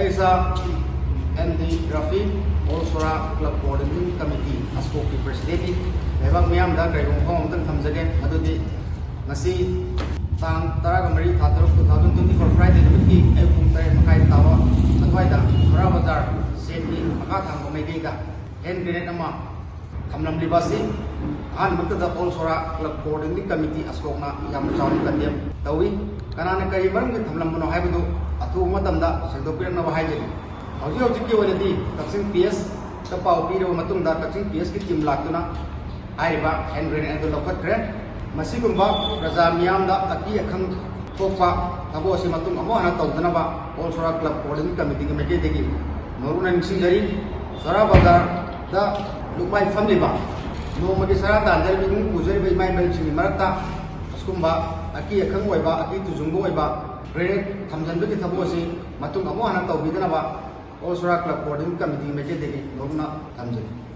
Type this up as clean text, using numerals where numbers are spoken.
ऐसा MD Rafi Olsora Club Coordinating Committee Asco की President लेबाक मियाम दा कई रोंग होम तंग थमजगे मदुदी नसी तांग तराग मरी थातरक 2024 Friday निमित्ती एपुंग तरे मकाई तावा अदवाइदा थोरा बाजार सेटी मका थांग मेगेगा हैंड ग्रेनेड अमा थमलम लिबासी हान मक्तदा Olsora Club Coordinating Committee Asco ना याम चावनी कन्देम तवी कनाने कई मरम के थमलम मनो हाइबदु अथु मतमदा सेंदोपिरन नवा हाइजेगी हौजी की वजह कक्सिंग PS का पाव पीर कक्सिंग PS की टीम लातुना हैंड ग्रेनेड लौखत्रे प्रजा मियाम अकी अखंग थोपा थबो तौदनब Olsora Club Coordinating Committee की मेकेदगी मरुना निंगसिंगरी सरा बाजार लुकमाई फमलिबा नोमगी सरा दांजरबी पुजरबी इमाई मेलसिंग मरक्ता असकुंबा अकी अखंग ओइबा अकी तुजुंगो ओइबा ग्रेनेड थमजनबगी थबोसी तौबीदनब Olsora Club Coordinating Committee मेकेदगी मरुना थमजरी।